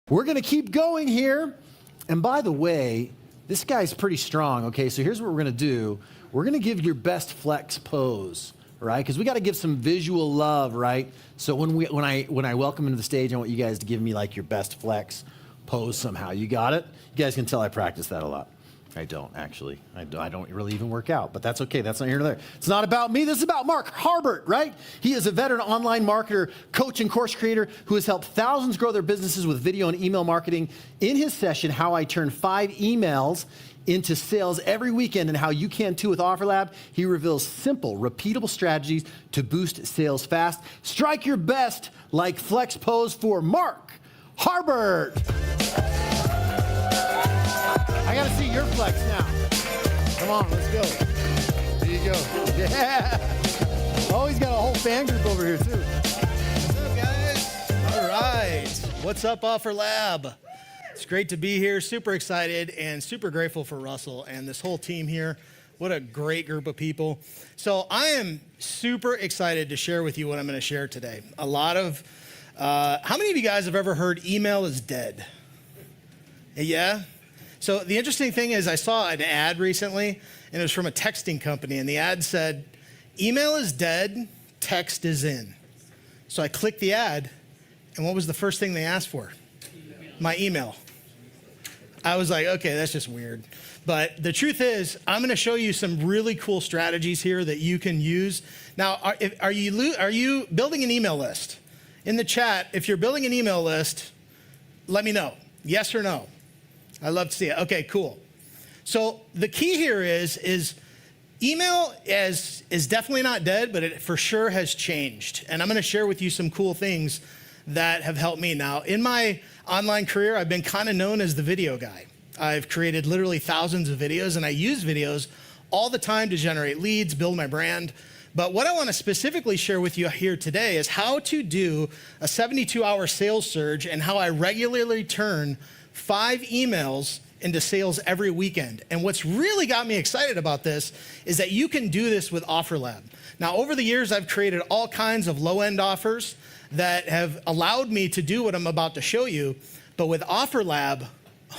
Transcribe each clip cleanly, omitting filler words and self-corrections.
We're going to keep going here. And by the way, this guy's pretty strong, okay? So here's what we're going to do. We're going to give your best flex pose, right? Because we got to give some visual love, right? So when I welcome into the stage, I want you guys to give me like your best flex pose somehow. You got it? You guys can tell I practice that a lot. I don't, actually. I don't really even work out, but that's okay. That's not here nor there. It's not about me. This is about Mark Harbert, right? He is a veteran online marketer, coach, and course creator who has helped thousands grow their businesses with video and email marketing. In his session, How I Turn 5 Emails into Sales Every Weekend and How You Can Too with OfferLab, he reveals simple, repeatable strategies to boost sales fast. Strike your best like flex pose for Mark Harbert. I gotta see your flex now. Come on, let's go. There you go. Yeah. Oh, he's got a whole fan group over here too. What's up, guys? All right. What's up, OfferLab? It's great to be here. Super excited and super grateful for Russell and this whole team here. What a great group of people. So I am super excited to share with you what I'm going to share today. How many of you guys have ever heard email is dead? Yeah? So the interesting thing is I saw an ad recently, and it was from a texting company, and the ad said, email is dead, text is in. So I clicked the ad, and what was the first thing they asked for? My email. I was like, okay, that's just weird. But the truth is, I'm going to show you some really cool strategies here that you can use. Now, are you building an email list? In the chat, if you're building an email list, let me know. Yes or no? I'd love to see it. Okay, cool. So the key here is email is definitely not dead, but it for sure has changed. And I'm going to share with you some cool things that have helped me. Now, in my online career, I've been kind of known as the video guy. I've created literally thousands of videos, and I use videos all the time to generate leads, build my brand. But what I want to specifically share with you here today is how to do a 72-hour sales surge and how I regularly turn 5 emails into sales every weekend. And what's really got me excited about this is that you can do this with OfferLab. Now, over the years, I've created all kinds of low-end offers that have allowed me to do what I'm about to show you. But with OfferLab,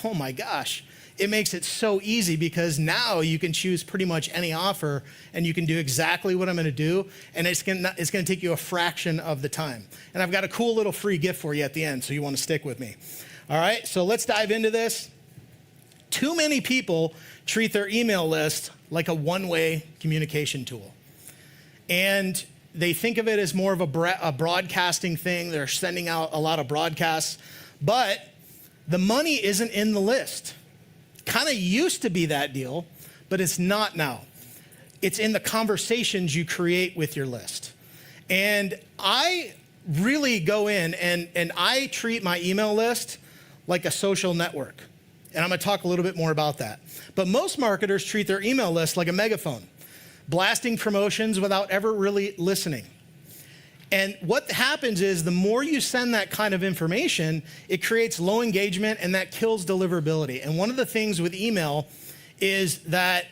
oh my gosh, it makes it so easy because now you can choose pretty much any offer and you can do exactly what I'm going to do, and it's going to take you a fraction of the time. And I've got a cool little free gift for you at the end, so you want to stick with me. All right, so let's dive into this. Too many people treat their email list like a one-way communication tool. And they think of it as more of a broadcasting thing. They're sending out a lot of broadcasts, but the money isn't in the list. Kind of used to be that deal, but it's not now. It's in the conversations you create with your list. And I really go in and I treat my email list like a social network. And I'm going to talk a little bit more about that. But most marketers treat their email list like a megaphone, blasting promotions without ever really listening. And what happens is the more you send that kind of information, it creates low engagement and that kills deliverability. And one of the things with email is that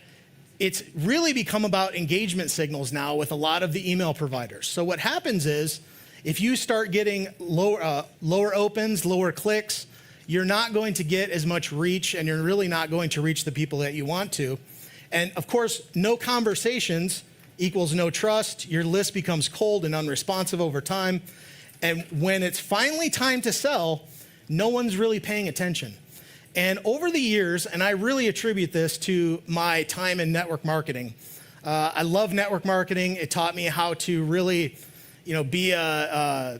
it's really become about engagement signals now with a lot of the email providers. So what happens is if you start getting lower opens, lower clicks, you're not going to get as much reach, and you're really not going to reach the people that you want to. And of course, no conversations equals no trust. Your list becomes cold and unresponsive over time. And when it's finally time to sell, no one's really paying attention. And over the years, and I really attribute this to my time in network marketing. I love network marketing. It taught me how to really, I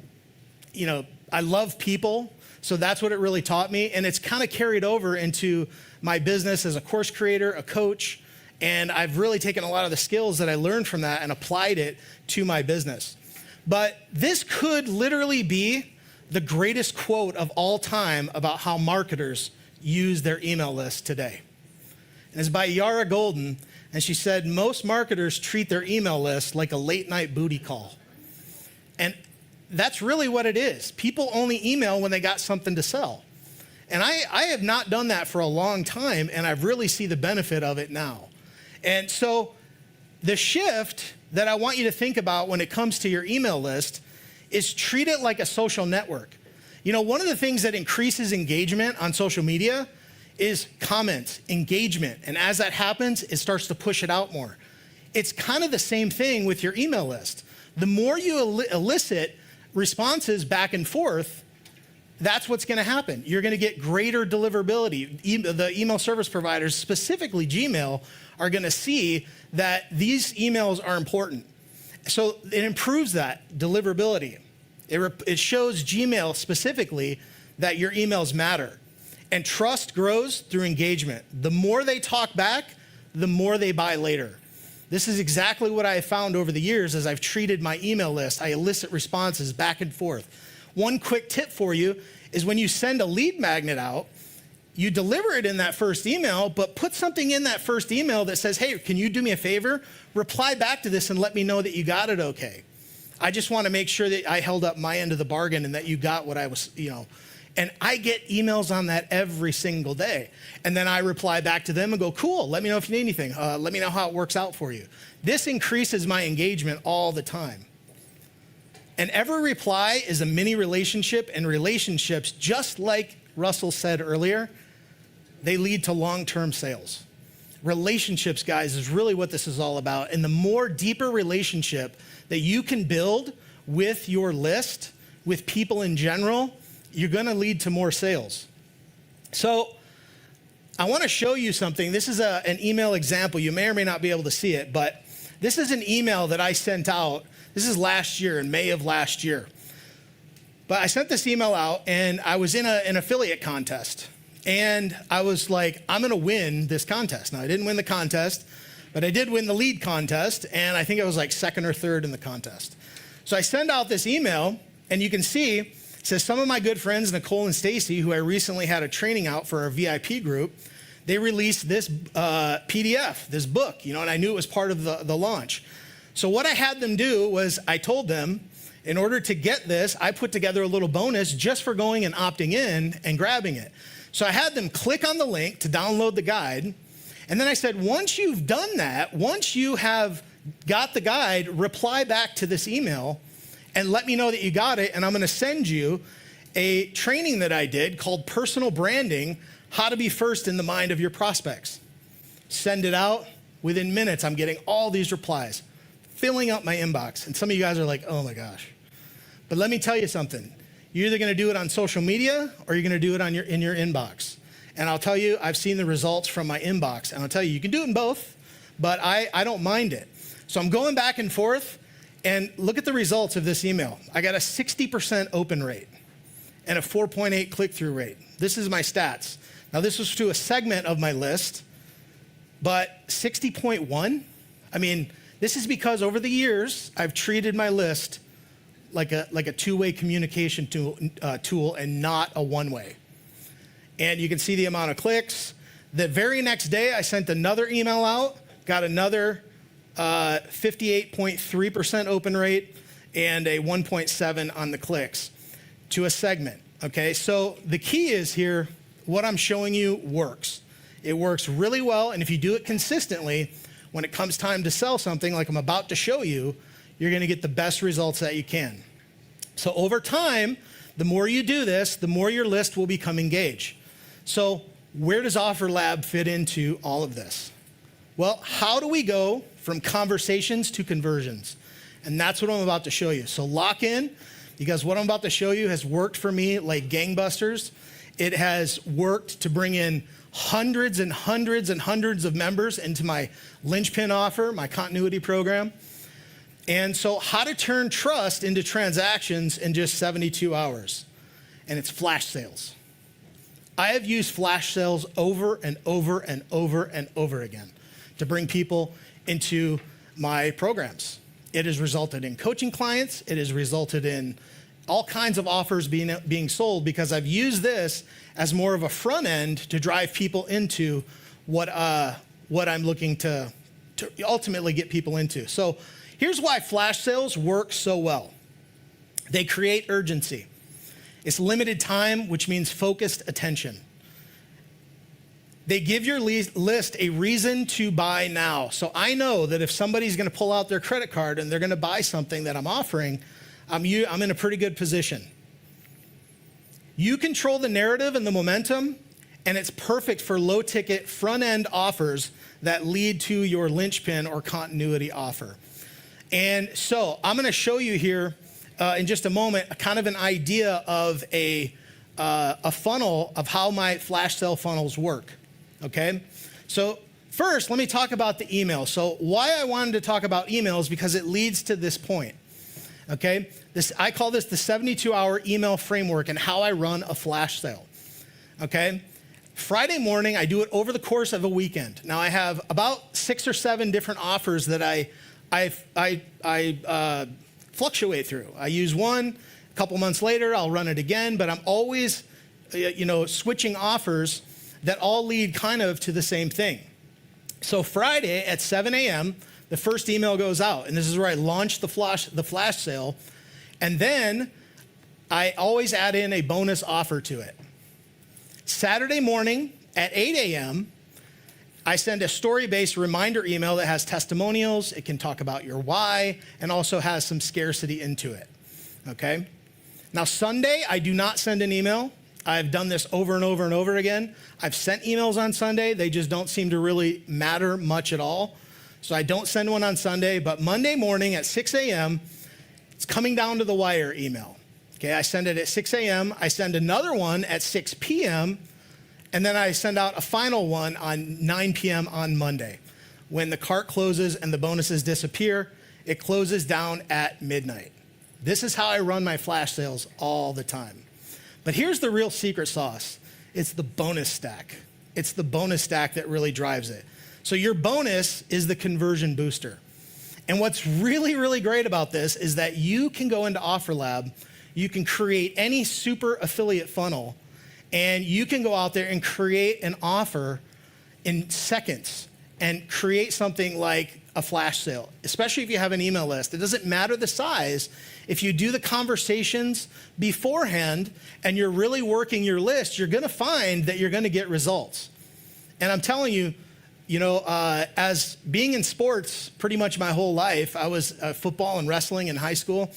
love people. So that's what it really taught me. And it's kind of carried over into my business as a course creator, a coach. And I've really taken a lot of the skills that I learned from that and applied it to my business. But this could literally be the greatest quote of all time about how marketers use their email list today. And it's by Yara Golden. And she said, most marketers treat their email list like a late night booty call. And that's really what it is. People only email when they got something to sell. And I have not done that for a long time, and I really see the benefit of it now. And so the shift that I want you to think about when it comes to your email list is treat it like a social network. You know, one of the things that increases engagement on social media is comments, engagement. And as that happens, it starts to push it out more. It's kind of the same thing with your email list. The more you elicit responses back and forth, that's what's going to happen. You're going to get greater deliverability. The email service providers, specifically Gmail, are going to see that these emails are important. So it improves that deliverability. It shows Gmail specifically that your emails matter. And trust grows through engagement. The more they talk back, the more they buy later. This is exactly what I have found over the years as I've treated my email list. I elicit responses back and forth. One quick tip for you is when you send a lead magnet out, you deliver it in that first email, but put something in that first email that says, hey, can you do me a favor? Reply back to this and let me know that you got it okay. I just want to make sure that I held up my end of the bargain and that you got what I was, And I get emails on that every single day. And then I reply back to them and go, cool, let me know if you need anything. Let me know how it works out for you. This increases my engagement all the time. And every reply is a mini relationship, and relationships, just like Russell said earlier, they lead to long-term sales. Relationships, guys, is really what this is all about. And the more deeper relationship that you can build with your list, with people in general, you're going to lead to more sales. So I want to show you something. This is an email example. You may or may not be able to see it, but this is an email that I sent out. This is last year, in May of last year. But I sent this email out, and I was in an affiliate contest. And I was like, I'm going to win this contest. Now, I didn't win the contest, but I did win the lead contest, and I think I was like second or third in the contest. So I send out this email, and you can see it says, some of my good friends, Nicole and Stacy, who I recently had a training out for our VIP group, they released this PDF, this book, and I knew it was part of the launch. So what I had them do was I told them, in order to get this, I put together a little bonus just for going and opting in and grabbing it. So I had them click on the link to download the guide. And then I said, once you've done that, once you have got the guide, reply back to this email and let me know that you got it. And I'm going to send you a training that I did called Personal Branding, How to Be First in the Mind of Your Prospects. Send it out. Within minutes, I'm getting all these replies, filling up my inbox. And some of you guys are like, oh my gosh. But let me tell you something. You're either going to do it on social media or you're going to do it in your inbox. And I'll tell you, I've seen the results from my inbox. And I'll tell you can do it in both, but I don't mind it. So I'm going back and forth, and look at the results of this email. I got a 60% open rate and a 4.8 click-through rate. This is my stats. Now, this was to a segment of my list, but 60.1, I mean, this is because over the years, I've treated my list like a two-way communication tool and not a one-way. And you can see the amount of clicks. The very next day, I sent another email out, got another 58.3% open rate and a 1.7 on the clicks to a segment, okay? So the key is here, what I'm showing you works. It works really well, and if you do it consistently, when it comes time to sell something like I'm about to show you, you're gonna get the best results that you can. So over time, the more you do this, the more your list will become engaged. So where does OfferLab fit into all of this? Well, how do we go from conversations to conversions? And that's what I'm about to show you. So lock in, because what I'm about to show you has worked for me like gangbusters. It has worked to bring in hundreds and hundreds and hundreds of members into my linchpin offer, my continuity program. And so how to turn trust into transactions in just 72 hours. And it's flash sales. I have used flash sales over and over and over and over again to bring people into my programs. It has resulted in coaching clients. It has resulted in all kinds of offers being sold because I've used this as more of a front end to drive people into what I'm looking to ultimately get people into. So here's why flash sales work so well. They create urgency. It's limited time, which means focused attention. They give your list a reason to buy now. So I know that if somebody's going to pull out their credit card and they're going to buy something that I'm offering, I'm in a pretty good position. You control the narrative and the momentum, and it's perfect for low-ticket front-end offers that lead to your linchpin or continuity offer. And so I'm going to show you here in just a moment a kind of an idea of a funnel of how my flash sale funnels work, okay? So first, let me talk about the email. So why I wanted to talk about emails, because it leads to this point, okay? I call this the 72-hour email framework and how I run a flash sale, okay? Friday morning, I do it over the course of a weekend. Now, I have about 6 or 7 different offers that I fluctuate through. I use one, a couple months later, I'll run it again, but I'm always, switching offers that all lead kind of to the same thing. So Friday at 7 a.m., the first email goes out, and this is where I launch the flash sale, and then I always add in a bonus offer to it. Saturday morning at 8 a.m., I send a story-based reminder email that has testimonials. It can talk about your why and also has some scarcity into it, okay? Now, Sunday, I do not send an email. I've done this over and over and over again. I've sent emails on Sunday. They just don't seem to really matter much at all. So I don't send one on Sunday, but Monday morning at 6 a.m., it's coming down to the wire email. Okay, I send it at 6 a.m. I send another one at 6 p.m., and then I send out a final one on 9 p.m. on Monday. When the cart closes and the bonuses disappear, it closes down at midnight. This is how I run my flash sales all the time. But here's the real secret sauce. It's the bonus stack. It's the bonus stack that really drives it. So your bonus is the conversion booster. And what's really, really great about this is that you can go into OfferLab, you can create any super affiliate funnel, and you can go out there and create an offer in seconds and create something like a flash sale, especially if you have an email list. It doesn't matter the size. If you do the conversations beforehand and you're really working your list, you're gonna find that you're gonna get results. And I'm telling you, as being in sports pretty much my whole life, I was football and wrestling in high school.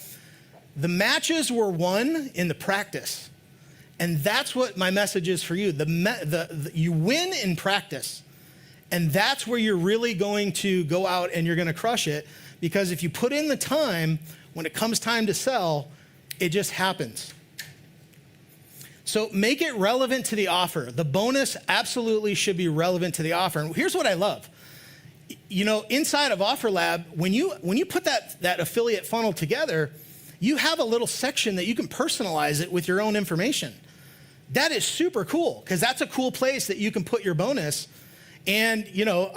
The matches were won in the practice. And that's what my message is for you. You win in practice. And that's where you're really going to go out and you're going to crush it. Because if you put in the time, when it comes time to sell, it just happens. So make it relevant to the offer. The bonus absolutely should be relevant to the offer. And here's what I love. Inside of OfferLab, when you put that affiliate funnel together, you have a little section that you can personalize it with your own information. That is super cool, because that's a cool place that you can put your bonus. And,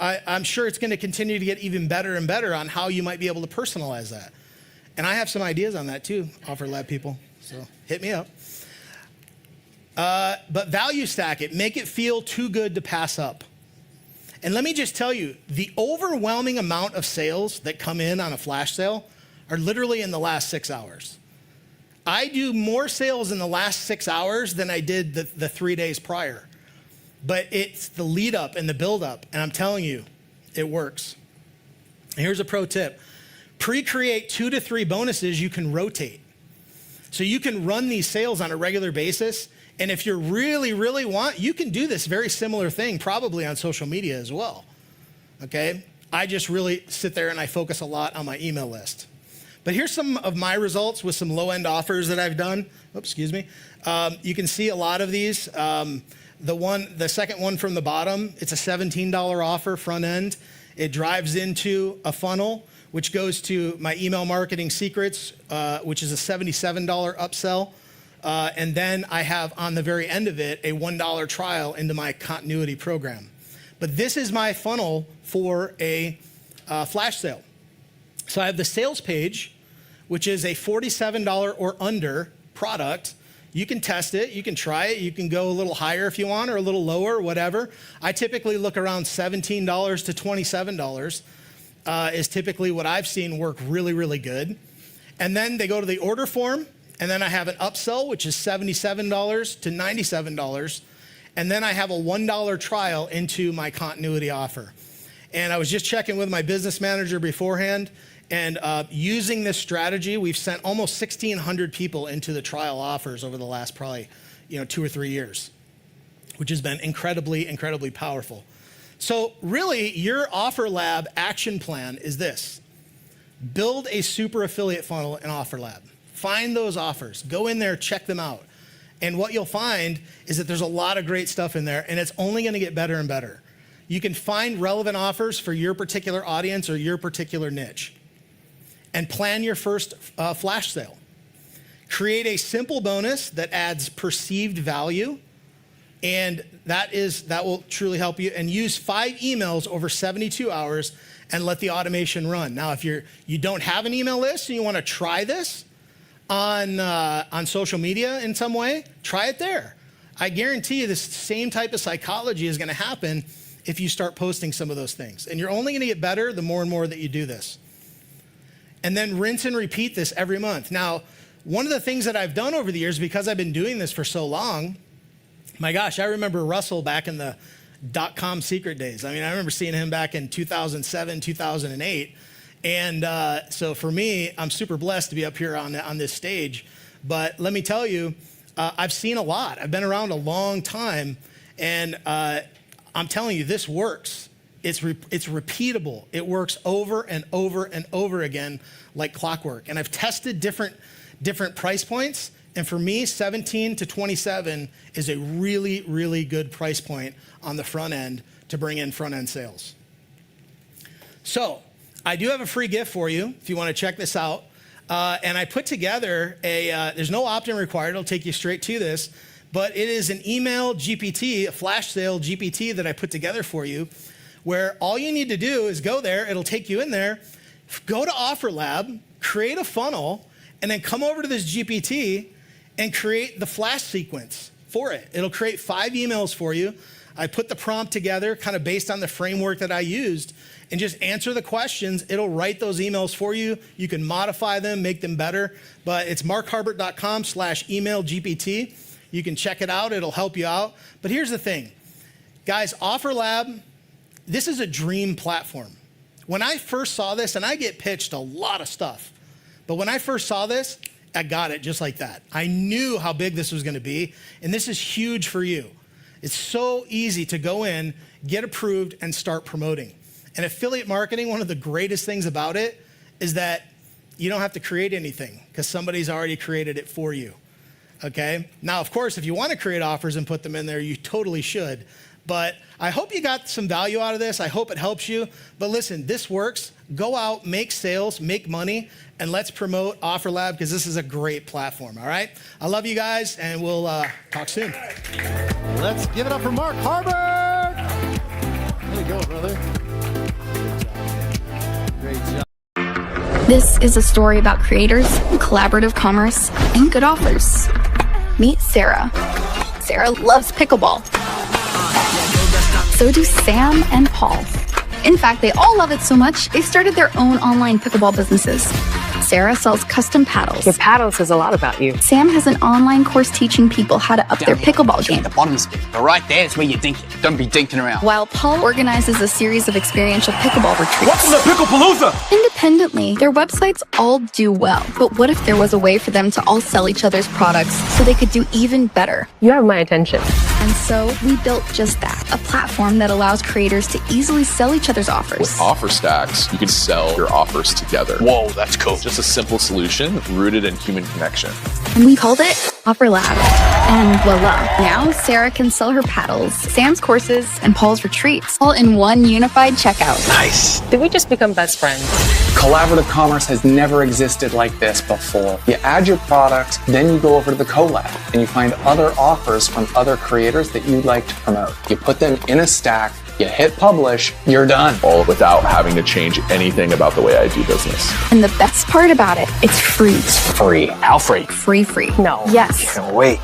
I'm sure it's going to continue to get even better and better on how you might be able to personalize that. And I have some ideas on that too, OfferLab people, so hit me up. But value stack it, make it feel too good to pass up. And let me just tell you, the overwhelming amount of sales that come in on a flash sale are literally in the last 6 hours. I do more sales in the last 6 hours than I did the 3 days prior. But it's the lead up and the build up, and I'm telling you, it works. And here's a pro tip. Pre-create 2 to 3 bonuses you can rotate. So you can run these sales on a regular basis, and if you really, really want, you can do this very similar thing probably on social media as well, okay? I just really sit there and I focus a lot on my email list. But here's some of my results with some low-end offers that I've done. Oops, excuse me. You can see a lot of these. The second one from the bottom, it's a $17 offer front end. It drives into a funnel, which goes to my email marketing secrets, which is a $77 upsell. And then I have on the very end of it, a $1 trial into my continuity program. But this is my funnel for a flash sale. So I have the sales page, which is a $47 or under product. You can test it, you can try it, you can go a little higher if you want or a little lower, whatever. I typically look around $17 to $27 is typically what I've seen work really, really good. And then they go to the order form, and then I have an upsell, which is $77 to $97. And then I have a $1 trial into my continuity offer. And I was just checking with my business manager beforehand, and using this strategy, we've sent almost 1,600 people into the trial offers over the last probably 2 or 3 years, which has been incredibly, incredibly powerful. So really, your OfferLab action plan is this. Build a super affiliate funnel in OfferLab. Find those offers. Go in there, check them out. And what you'll find is that there's a lot of great stuff in there, and it's only going to get better and better. You can find relevant offers for your particular audience or your particular niche. And plan your first flash sale. Create a simple bonus that adds perceived value, and that will truly help you. And use 5 emails over 72 hours and let the automation run. Now, if you don't have an email list and you want to try this on social media in some way, try it there. I guarantee you this same type of psychology is going to happen if you start posting some of those things. And you're only going to get better the more and more that you do this. And then rinse and repeat this every month. Now, one of the things that I've done over the years, because I've been doing this for so long, my gosh, I remember Russell back in the .com secret days. I mean, I remember seeing him back in 2007, 2008. And so for me, I'm super blessed to be up here on this stage. But let me tell you, I've seen a lot. I've been around a long time. And I'm telling you, this works. It's repeatable. It works over and over and over again like clockwork. And I've tested different price points. And for me, 17 to 27 is a really, really good price point on the front end to bring in front end sales. So I do have a free gift for you if you want to check this out. And I put together there's no opt-in required. It'll take you straight to this. But it is an email GPT, a flash sale GPT that I put together for you, where all you need to do is go there. It'll take you in there. Go to OfferLab, create a funnel, and then come over to this GPT and create the flash sequence for it. It'll create 5 emails for you. I put the prompt together kind of based on the framework that I used, and just answer the questions. It'll write those emails for you. You can modify them, make them better, but it's markharbert.com/emailgpt. You can check it out. It'll help you out. But here's the thing. Guys, OfferLab, this is a dream platform. When I first saw this, and I get pitched a lot of stuff, but when I first saw this, I got it just like that. I knew how big this was going to be, and this is huge for you. It's so easy to go in, get approved, and start promoting. And affiliate marketing, one of the greatest things about it is that you don't have to create anything because somebody's already created it for you, okay? Now, of course, if you want to create offers and put them in there, you totally should. But I hope you got some value out of this. I hope it helps you. But listen, this works. Go out, make sales, make money, and let's promote OfferLab because this is a great platform, all right? I love you guys, and we'll talk soon. Let's give it up for Mark Harbert. There you go, brother. Great job. This is a story about creators, collaborative commerce, and good offers. Meet Sarah. Sarah loves pickleball. So do Sam and Paul. In fact, they all love it so much, they started their own online pickleball businesses. Sarah sells custom paddles. Your paddle says a lot about you. Sam has an online course teaching people how to up their pickleball game. The bottom's but right there is where you dink it. Don't be dinking around. While Paul organizes a series of experiential pickleball retreats. Welcome to Picklepalooza! Independently, their websites all do well. But what if there was a way for them to all sell each other's products so they could do even better? You have my attention. And so we built just that, a platform that allows creators to easily sell each other's offers. With offer stacks, you can sell your offers together. Whoa, that's cool. Just a simple solution rooted in human connection. And we called it OfferLab. And voila, now Sarah can sell her paddles, Sam's courses, and Paul's retreats, all in one unified checkout. Nice. Did we just become best friends? Collaborative commerce has never existed like this before. You add your product, then you go over to the collab, and you find other offers from other creators that you'd like to promote. You put them in a stack, you hit publish, you're done. All without having to change anything about the way I do business. And the best part about it, it's free. Free. How free? Free. No. Yes. Can't wait.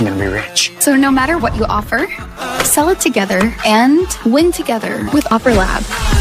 I'm gonna be rich. So no matter what you offer, sell it together and win together with OfferLab.